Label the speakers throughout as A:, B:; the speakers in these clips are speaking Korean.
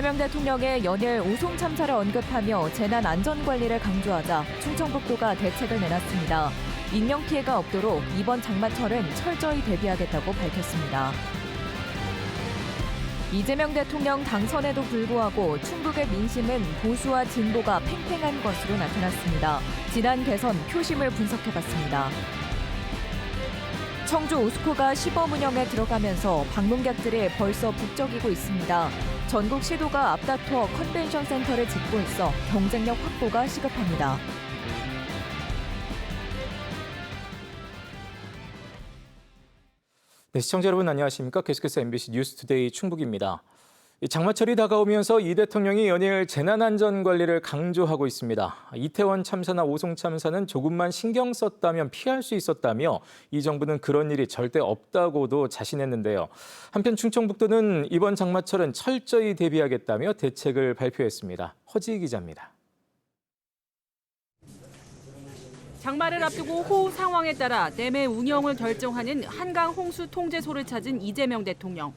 A: 이재명 대통령의 연일 오송 참사를 언급하며 재난 안전 관리를 강조하자 충청북도가 대책을 내놨습니다. 인명피해가 없도록 이번 장마철은 철저히 대비하겠다고 밝혔습니다. 이재명 대통령 당선에도 불구하고 충북의 민심은 보수와 진보가 팽팽한 것으로 나타났습니다. 지난 대선 표심을 분석해봤습니다. 청주 오스코가 시범 운영에 들어가면서 방문객들이 벌써 북적이고 있습니다. 전국 시도가 앞다투어 컨벤션 센터를 짓고 있어 경쟁력 확보가 시급합니다.
B: 네, 시청자 여러분 안녕하십니까? 계속해서 MBC 뉴스투데이 충북입니다. 장마철이 다가오면서 이 대통령이 연일 재난안전관리를 강조하고 있습니다. 이태원 참사나 오송 참사는 조금만 신경 썼다면 피할 수 있었다며 이 정부는 그런 일이 절대 없다고도 자신했는데요. 한편 충청북도는 이번 장마철은 철저히 대비하겠다며 대책을 발표했습니다. 허지희 기자입니다.
C: 장마를 앞두고 호우 상황에 따라 댐의 운영을 결정하는 한강 홍수 통제소를 찾은 이재명 대통령.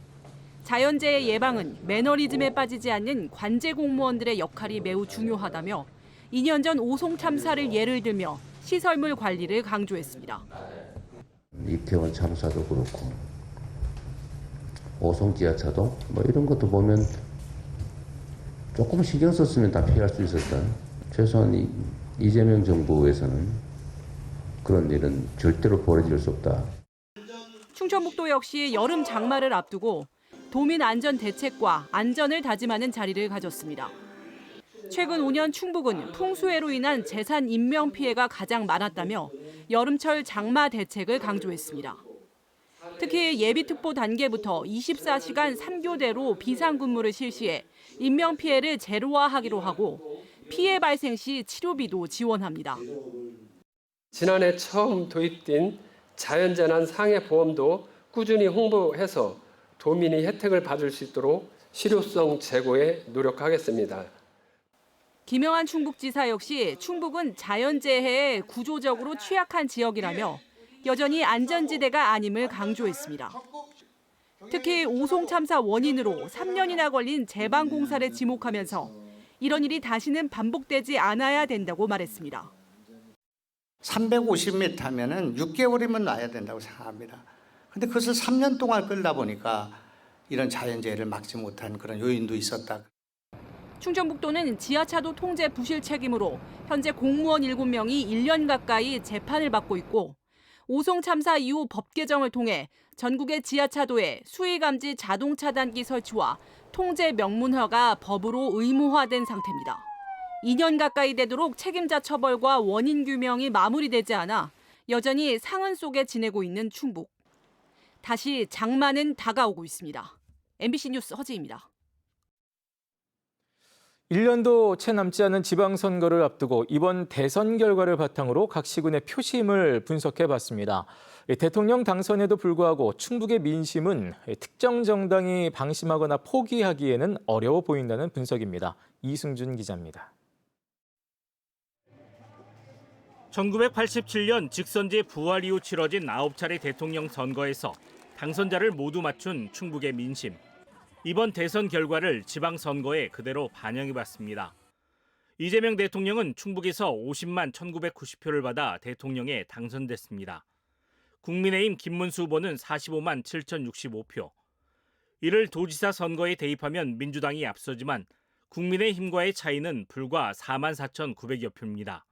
C: 자연재해 예방은 매너리즘에 빠지지 않는 관제 공무원들의 역할이 매우 중요하다며 2년 전 오송 참사를 예를 들며 시설물 관리를 강조했습니다.
D: 이태원 참사도 그렇고 오송 지하차도 이런 것도 보면 조금 신경 썼으면 다 피할 수 있었던, 최소한 이재명 정부에서는 그런 일은 절대로 벌어질 수 없다.
C: 충청북도 역시 여름 장마를 앞두고 도민 안전 대책과 안전을 다짐하는 자리를 가졌습니다. 최근 5년 충북은 풍수해로 인한 재산 인명 피해가 가장 많았다며 여름철 장마 대책을 강조했습니다. 특히 예비특보 단계부터 24시간 3교대로 비상근무를 실시해 인명 피해를 제로화하기로 하고 피해 발생 시 치료비도 지원합니다.
E: 지난해 처음 도입된 자연재난 상해보험도 꾸준히 홍보해서 도민이 혜택을 받을 수 있도록 실효성 제고에 노력하겠습니다.
C: 김영한 충북지사 역시 충북은 자연재해에 구조적으로 취약한 지역이라며 여전히 안전지대가 아님을 강조했습니다. 특히 오송 참사 원인으로 3년이나 걸린 제방공사를 지목하면서 이런 일이 다시는 반복되지 않아야 된다고 말했습니다.
F: 350m 하면은 6개월이면 놔야 된다고 생각합니다. 근데 그것을 3년 동안 끌다 보니까 이런 자연재해를 막지 못한 그런 요인도 있었다.
C: 충청북도는 지하차도 통제 부실 책임으로 현재 공무원 7명이 1년 가까이 재판을 받고 있고 오송 참사 이후 법 개정을 통해 전국의 지하차도에 수위감지 자동 차단기 설치와 통제 명문화가 법으로 의무화된 상태입니다. 2년 가까이 되도록 책임자 처벌과 원인 규명이 마무리되지 않아 여전히 상흔 속에 지내고 있는 충북. 다시 장마는 다가오고 있습니다. MBC 뉴스 허지입니다.
B: 1년도 채 남지 않은 지방선거를 앞두고 이번 대선 결과를 바탕으로 각 시군의 표심을 분석해봤습니다. 대통령 당선에도 불구하고 충북의 민심은 특정 정당이 방심하거나 포기하기에는 어려워 보인다는 분석입니다. 이승준 기자입니다.
G: 1987년 직선제 부활 이후 치러진 9차례 대통령 선거에서 당선자를 모두 맞춘 충북의 민심. 이번 대선 결과를 지방선거에 그대로 반영해봤습니다. 이재명 대통령은 충북에서 50만 1990표를 받아 대통령에 당선됐습니다. 국민의힘 김문수 후보는 45만 7065표. 이를 도지사 선거에 대입하면 민주당이 앞서지만 국민의힘과의 차이는 불과 4만 4,900여 표입니다.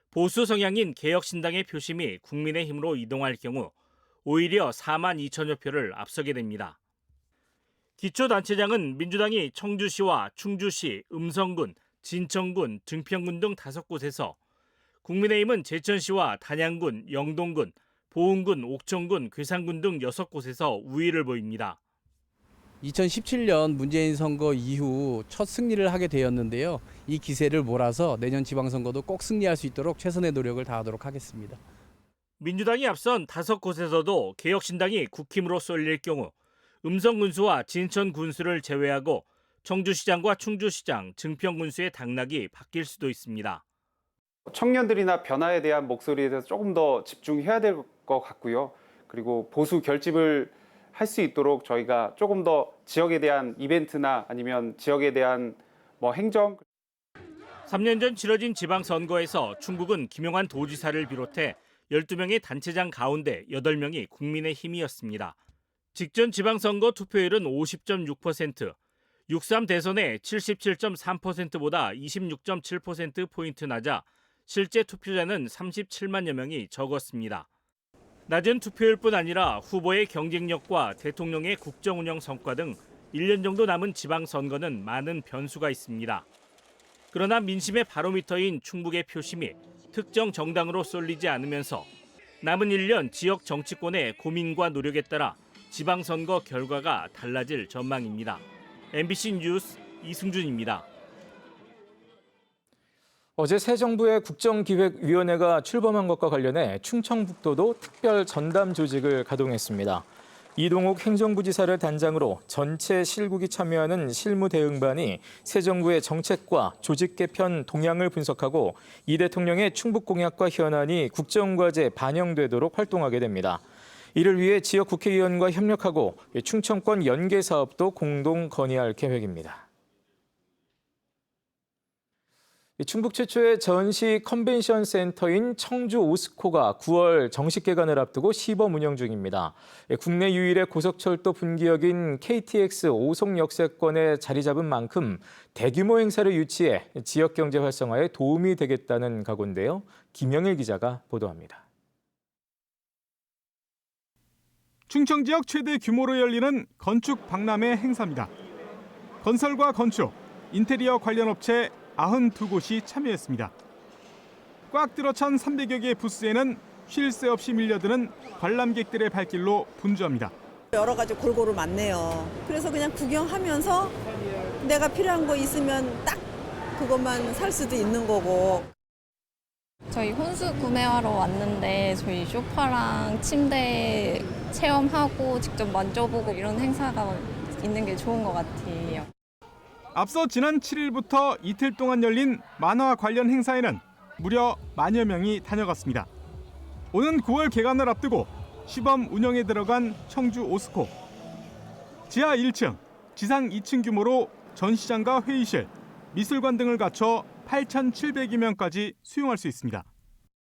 G: 보수 성향인 개혁신당의 표심이 국민의힘으로 이동할 경우 오히려 4만 2천여 표를 앞서게 됩니다. 기초단체장은 민주당이 청주시와 충주시, 음성군, 진천군, 증평군 등 5곳에서, 국민의힘은 제천시와 단양군, 영동군, 보은군, 옥천군, 괴산군 등 6곳에서 우위를 보입니다.
H: 2017년 문재인 선거 이후 첫 승리를 하게 되었는데요. 이 기세를 몰아서 내년 지방선거도 꼭 승리할 수 있도록 최선의 노력을 다하도록 하겠습니다.
G: 민주당이 앞선 5곳에서도 개혁신당이 국힘으로 쏠릴 경우 음성군수와 진천군수를 제외하고 청주시장과 충주시장, 증평군수의 당락이 바뀔 수도 있습니다.
I: 청년들이나 변화에 대한 목소리에 대해서 조금 더 집중해야 될 것 같고요. 그리고 보수 결집을 할 수 있도록 저희가 조금 더 지역에 대한 이벤트나 아니면 지역에 대한 행정
G: 3년 전 치러진 지방선거에서 충북은 김용환 도지사를 비롯해 12명의 단체장 가운데 8명이 국민의힘이었습니다. 직전 지방선거 투표율은 50.6%, 6.3 대선의 77.3%보다 26.7%포인트 낮아 실제 투표자는 37만여 명이 적었습니다. 낮은 투표율뿐 아니라 후보의 경쟁력과 대통령의 국정운영 성과 등 1년 정도 남은 지방선거는 많은 변수가 있습니다. 그러나 민심의 바로미터인 충북의 표심이 특정 정당으로 쏠리지 않으면서 남은 1년 지역 정치권의 고민과 노력에 따라 지방선거 결과가 달라질 전망입니다. MBC 뉴스 이승준입니다.
B: 어제 새 정부의 국정기획위원회가 출범한 것과 관련해 충청북도도 특별 전담 조직을 가동했습니다. 이동욱 행정부지사를 단장으로 전체 실국이 참여하는 실무대응반이 새 정부의 정책과 조직 개편 동향을 분석하고 이 대통령의 충북 공약과 현안이 국정과제에 반영되도록 활동하게 됩니다. 이를 위해 지역 국회의원과 협력하고 충청권 연계 사업도 공동 건의할 계획입니다. 충북 최초의 전시 컨벤션 센터인 청주 오스코가 9월 정식 개관을 앞두고 시범 운영 중입니다. 국내 유일의 고속철도 분기역인 KTX 오송 역세권에 자리 잡은 만큼 대규모 행사를 유치해 지역 경제 활성화에 도움이 되겠다는 각오인데요. 김영일 기자가 보도합니다.
J: 충청 지역 최대 규모로 열리는 건축 박람회 행사입니다. 건설과 건축, 인테리어 관련 업체 92곳이 참여했습니다. 꽉 들어찬 300여 개의 부스에는 쉴 새 없이 밀려드는 관람객들의 발길로 분주합니다.
K: 여러 가지 골고루 많네요. 그래서 그냥 구경하면서 내가 필요한 거 있으면 딱 그것만 살 수도 있는 거고.
L: 저희 혼수 구매하러 왔는데 저희 소파랑 침대 체험하고 직접 만져보고 이런 행사가 있는 게 좋은 것 같아요.
J: 앞서 지난 7일부터 이틀 동안 열린 만화 관련 행사에는 무려 만여 명이 다녀갔습니다. 오는 9월 개관을 앞두고 시범 운영에 들어간 청주 오스코. 지하 1층, 지상 2층 규모로 전시장과 회의실, 미술관 등을 갖춰 8,700여 명까지 수용할 수 있습니다.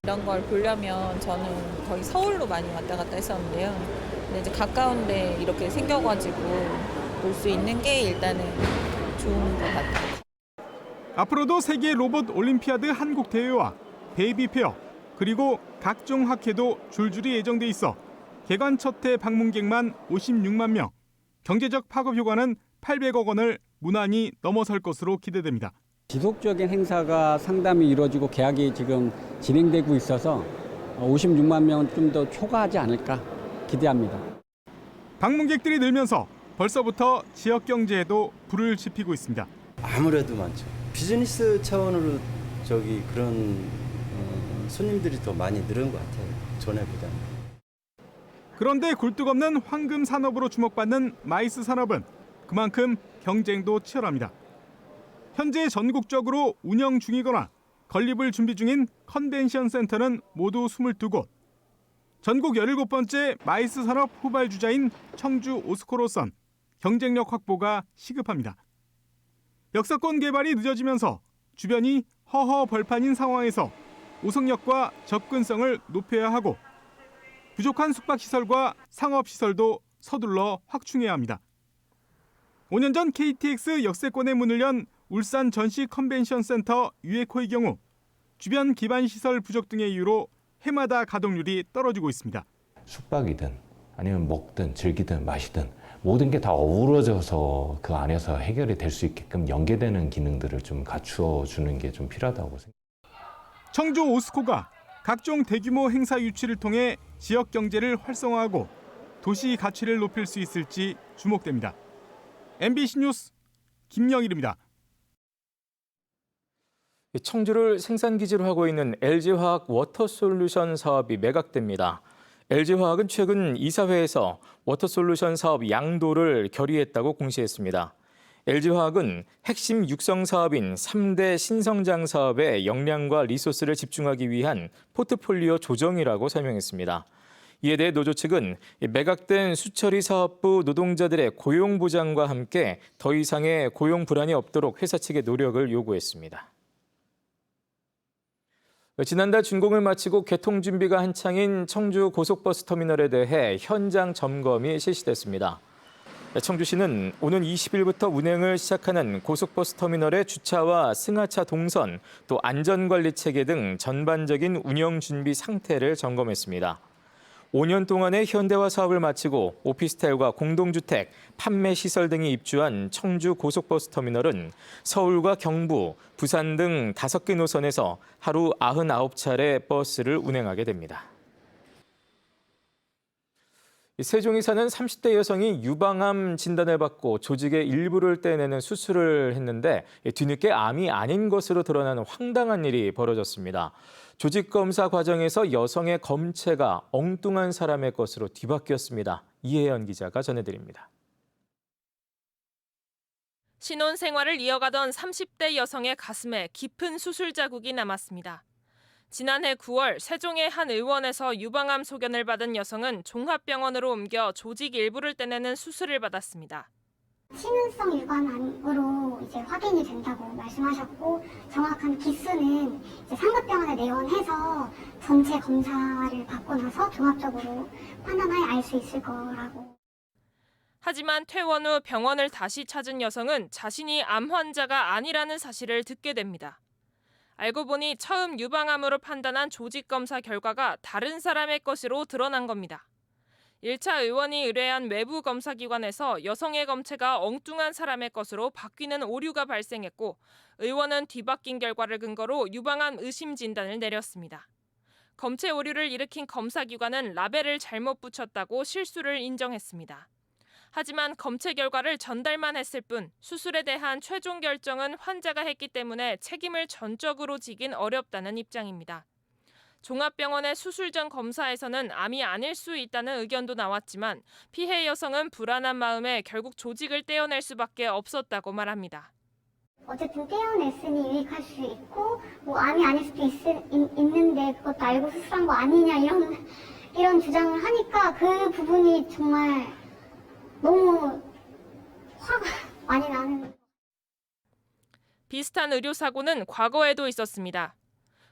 M: 이런 걸 보려면 저는 거의 서울로 많이 왔다 갔다 했었는데요. 근데 이제 가까운데 이렇게 생겨가지고 볼 수 있는 게 일단은 좋은 것 같아요.
J: 앞으로도 세계 로봇 올림피아드 한국 대회와 베이비 페어 그리고 각종 학회도 줄줄이 예정돼 있어 개관 첫 해 방문객만 56만 명, 경제적 파급 효과는 800억 원을 무난히 넘어설 것으로 기대됩니다.
N: 지속적인 행사가 상담이 이루어지고 계약이 지금 진행되고 있어서 56만 명은 좀 더 초과하지 않을까 기대합니다.
J: 방문객들이 늘면서 벌써부터 지역 경제에도 불을 지피고 있습니다.
O: 아무래도 많죠. 비즈니스 차원으로 그런 손님들이 더 많이 늘은 것 같아요. 전에보다.
J: 그런데 굴뚝없는 황금 산업으로 주목받는 마이스 산업은 그만큼 경쟁도 치열합니다. 현재 전국적으로 운영 중이거나 건립을 준비 중인 컨벤션 센터는 모두 22곳. 전국 17번째 마이스 산업 후발주자인 청주 오스코로선 경쟁력 확보가 시급합니다. 역사권 개발이 늦어지면서 주변이 허허벌판인 상황에서 오송역과 접근성을 높여야 하고 부족한 숙박시설과 상업시설도 서둘러 확충해야 합니다. 5년 전 KTX 역세권에 문을 연 울산 전시 컨벤션 센터 유에코의 경우 주변 기반시설 부족 등의 이유로 해마다 가동률이 떨어지고 있습니다.
D: 숙박이든 아니면 먹든 즐기든 마시든 모든 게 다 어우러져서 그 안에서 해결이 될 수 있게끔 연계되는 기능들을 좀 갖추어 주는 게 좀 필요하다고 생각합니다.
J: 청주 오스코가 각종 대규모 행사 유치를 통해 지역 경제를 활성화하고 도시 가치를 높일 수 있을지 주목됩니다. MBC 뉴스 김영일입니다.
B: 청주를 생산기지로 하고 있는 LG화학 워터솔루션 사업이 매각됩니다. LG화학은 최근 이사회에서 워터솔루션 사업 양도를 결의했다고 공시했습니다. LG화학은 핵심 육성 사업인 3대 신성장 사업에 역량과 리소스를 집중하기 위한 포트폴리오 조정이라고 설명했습니다. 이에 대해 노조 측은 매각된 수처리 사업부 노동자들의 고용 보장과 함께 더 이상의 고용 불안이 없도록 회사 측의 노력을 요구했습니다. 지난달 준공을 마치고 개통 준비가 한창인 청주 고속버스 터미널에 대해 현장 점검이 실시됐습니다. 청주시는 오는 20일부터 운행을 시작하는 고속버스 터미널의 주차와 승하차 동선, 또 안전관리 체계 등 전반적인 운영 준비 상태를 점검했습니다. 5년 동안의 현대화 사업을 마치고 오피스텔과 공동주택, 판매시설 등이 입주한 청주 고속버스 터미널은 서울과 경부, 부산 등 5개 노선에서 하루 99차례 버스를 운행하게 됩니다. 세종이 사는 30대 여성이 유방암 진단을 받고 조직의 일부를 떼내는 수술을 했는데 뒤늦게 암이 아닌 것으로 드러나는 황당한 일이 벌어졌습니다. 조직 검사 과정에서 여성의 검체가 엉뚱한 사람의 것으로 뒤바뀌었습니다. 이혜연 기자가 전해드립니다.
P: 신혼생활을 이어가던 30대 여성의 가슴에 깊은 수술 자국이 남았습니다. 지난해 9월 세종의 한 의원에서 유방암 소견을 받은 여성은 종합병원으로 옮겨 조직 일부를 떼내는 수술을 받았습니다.
Q: 치명성 유방암으로 이제 확인이 된다고 말씀하셨고 정확한 기수는 이제 상급병원에 내원해서 전체 검사를 받고 나서 종합적으로 판단하에 알 수 있을 거라고.
P: 하지만 퇴원 후 병원을 다시 찾은 여성은 자신이 암 환자가 아니라는 사실을 듣게 됩니다. 알고 보니 처음 유방암으로 판단한 조직 검사 결과가 다른 사람의 것으로 드러난 겁니다. 1차 의원이 의뢰한 외부 검사기관에서 여성의 검체가 엉뚱한 사람의 것으로 바뀌는 오류가 발생했고 의원은 뒤바뀐 결과를 근거로 유방암 의심 진단을 내렸습니다. 검체 오류를 일으킨 검사기관은 라벨을 잘못 붙였다고 실수를 인정했습니다. 하지만 검체 결과를 전달만 했을 뿐 수술에 대한 최종 결정은 환자가 했기 때문에 책임을 전적으로 지긴 어렵다는 입장입니다. 종합병원의 수술 전 검사에서는 암이 아닐 수 있다는 의견도 나왔지만 피해 여성은 불안한 마음에 결국 조직을 떼어낼 수밖에 없었다고 말합니다.
Q: 어쨌든 떼어냈으니 유익할 수 있고 뭐 암이 아닐 수도 있는데 그것도 알고 수술한 거 아니냐 이런 주장을 하니까 그 부분이 정말 너무 화가 많이 나는.
P: 비슷한 의료사고는 과거에도 있었습니다.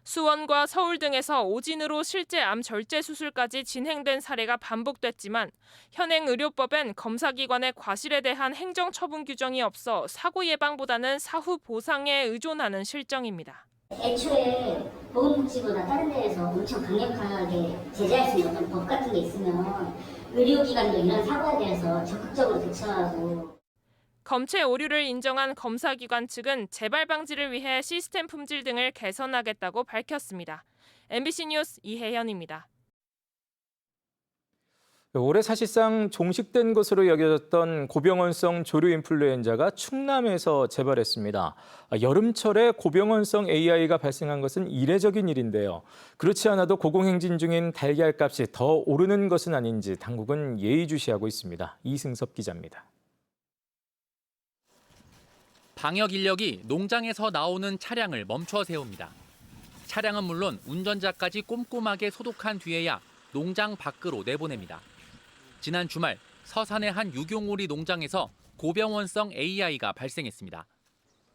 P: 수원과 서울 등에서 오진으로 실제 암 절제 수술까지 진행된 사례가 반복됐지만 현행 의료법엔 검사기관의 과실에 대한 행정처분 규정이 없어 사고 예방보다는 사후 보상에 의존하는 실정입니다.
R: 애초에 보건복지보다 다른 데에서 엄청 강력하게 제재할 수 있는 어떤 법 같은 게 있으면 의료기관도 이런 사고에 대해서 적극적으로 대처하고.
P: 검체 오류를 인정한 검사기관 측은 재발 방지를 위해 시스템 품질 등을 개선하겠다고 밝혔습니다. MBC 뉴스 이혜연입니다.
B: 올해 사실상 종식된 것으로 여겨졌던 고병원성 조류 인플루엔자가 충남에서 재발했습니다. 여름철에 고병원성 AI가 발생한 것은 이례적인 일인데요. 그렇지 않아도 고공행진 중인 달걀값이 더 오르는 것은 아닌지 당국은 예의주시하고 있습니다. 이승섭 기자입니다.
S: 방역 인력이 농장에서 나오는 차량을 멈춰 세웁니다. 차량은 물론 운전자까지 꼼꼼하게 소독한 뒤에야 농장 밖으로 내보냅니다. 지난 주말 서산의 한 유경오리 농장에서 고병원성 AI가 발생했습니다.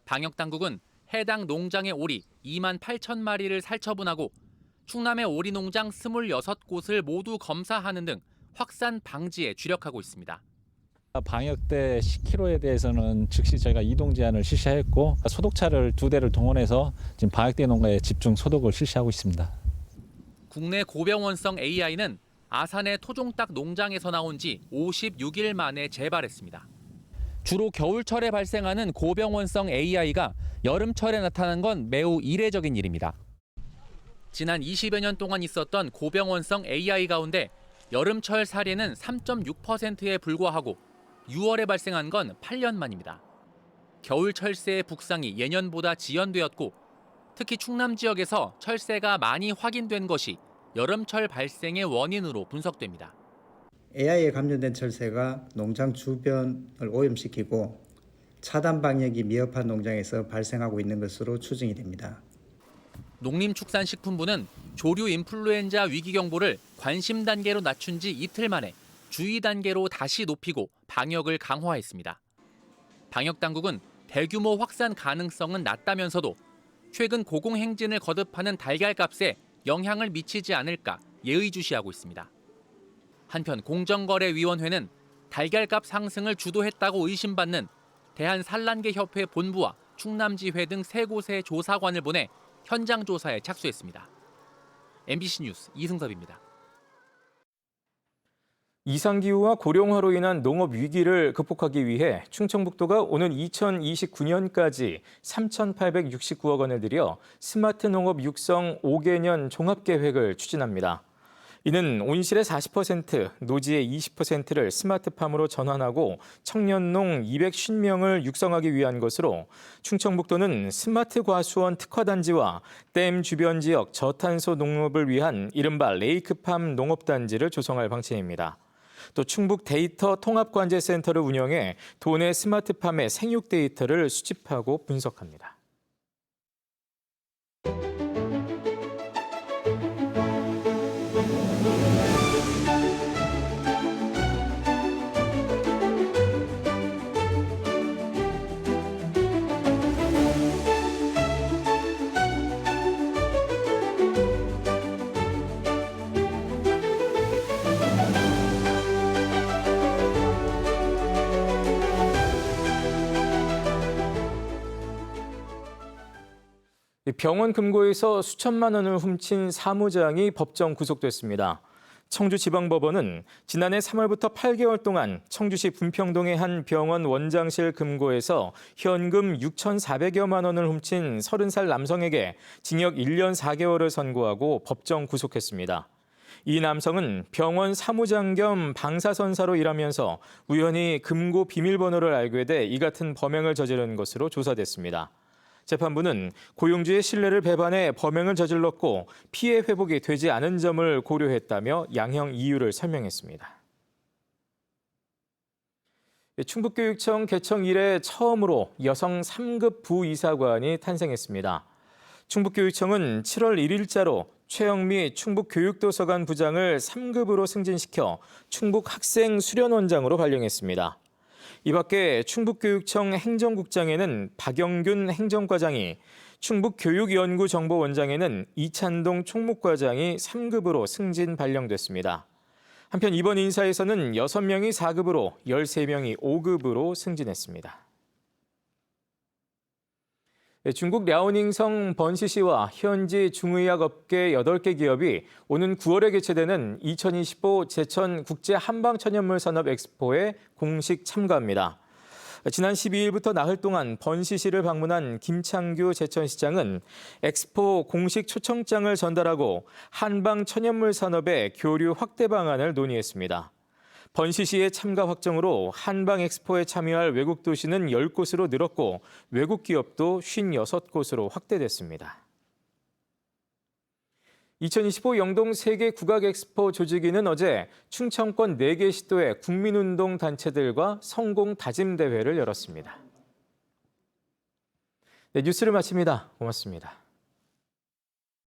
S: 방역당국은 해당 농장의 오리 2만 8천 마리를 살처분하고 충남의 오리 농장 26곳을 모두 검사하는 등 확산 방지에 주력하고 있습니다.
T: 방역대 10km에 대해서는 즉시 저희가 이동 제한을 실시했고 소독차를 2대를 동원해서 지금 방역대 농가에 집중 소독을 실시하고 있습니다.
S: 국내 고병원성 AI는 아산의 토종닭 농장에서 나온 지 56일 만에 재발했습니다. 주로 겨울철에 발생하는 고병원성 AI가 여름철에 나타난 건 매우 이례적인 일입니다. 지난 20여 년 동안 있었던 고병원성 AI 가운데 여름철 사례는 3.6%에 불과하고 6월에 발생한 건 8년 만입니다. 겨울 철새의 북상이 예년보다 지연되었고 특히 충남 지역에서 철새가 많이 확인된 것이 여름철 발생의 원인으로 분석됩니다.
U: AI에 감염된 철새가 농장 주변을 오염시키고 차단 방역이 미흡한 농장에서 발생하고 있는 것으로 추정이 됩니다.
S: 농림축산식품부는 조류 인플루엔자 위기 경보를 관심 단계로 낮춘 지 이틀 만에 주의 단계로 다시 높이고 방역을 강화했습니다. 방역 당국은 대규모 확산 가능성은 낮다면서도 최근 고공행진을 거듭하는 달걀값에 영향을 미치지 않을까 예의주시하고 있습니다. 한편 공정거래위원회는 달걀값 상승을 주도했다고 의심받는 대한산란계협회 본부와 충남지회 등 3곳의 조사관을 보내 현장 조사에 착수했습니다. MBC 뉴스 이승섭입니다.
B: 이상기후와 고령화로 인한 농업 위기를 극복하기 위해 충청북도가 오는 2029년까지 3,869억 원을 들여 스마트 농업 육성 5개년 종합계획을 추진합니다. 이는 온실의 40%, 노지의 20%를 스마트팜으로 전환하고 청년농 250명을 육성하기 위한 것으로 충청북도는 스마트 과수원 특화단지와 댐 주변 지역 저탄소 농업을 위한 이른바 레이크팜 농업단지를 조성할 방침입니다. 또 충북 데이터 통합관제센터를 운영해 도내 스마트팜의 생육 데이터를 수집하고 분석합니다. 병원 금고에서 수천만 원을 훔친 사무장이 법정 구속됐습니다. 청주지방법원은 지난해 3월부터 8개월 동안 청주시 분평동의 한 병원 원장실 금고에서 현금 6,400여만 원을 훔친 30살 남성에게 징역 1년 4개월을 선고하고 법정 구속했습니다. 이 남성은 병원 사무장 겸 방사선사로 일하면서 우연히 금고 비밀번호를 알게 돼 이 같은 범행을 저지른 것으로 조사됐습니다. 재판부는 고용주의 신뢰를 배반해 범행을 저질렀고 피해 회복이 되지 않은 점을 고려했다며 양형 이유를 설명했습니다. 충북교육청 개청 이래 처음으로 여성 3급 부이사관이 탄생했습니다. 충북교육청은 7월 1일자로 최영미 충북교육도서관 부장을 3급으로 승진시켜 충북학생수련원장으로 발령했습니다. 이 밖에 충북교육청 행정국장에는 박영균 행정과장이, 충북교육연구정보원장에는 이찬동 총무과장이 3급으로 승진 발령됐습니다. 한편 이번 인사에서는 6명이 4급으로 13명이 5급으로 승진했습니다. 중국 랴오닝성 번시시와 현지 중의학업계 8개 기업이 오는 9월에 개최되는 2025 제천 국제 한방천연물 산업 엑스포에 공식 참가합니다. 지난 12일부터 나흘 동안 번시시를 방문한 김창규 제천시장은 엑스포 공식 초청장을 전달하고 한방 천연물 산업의 교류 확대 방안을 논의했습니다. 번시시의 참가 확정으로 한방 엑스포에 참여할 외국 도시는 10곳으로 늘었고 외국 기업도 56곳으로 확대됐습니다. 2025 영동 세계 국악 엑스포 조직위는 어제 충청권 4개 시도의 국민운동 단체들과 성공 다짐 대회를 열었습니다. 네, 뉴스를 마칩니다. 고맙습니다.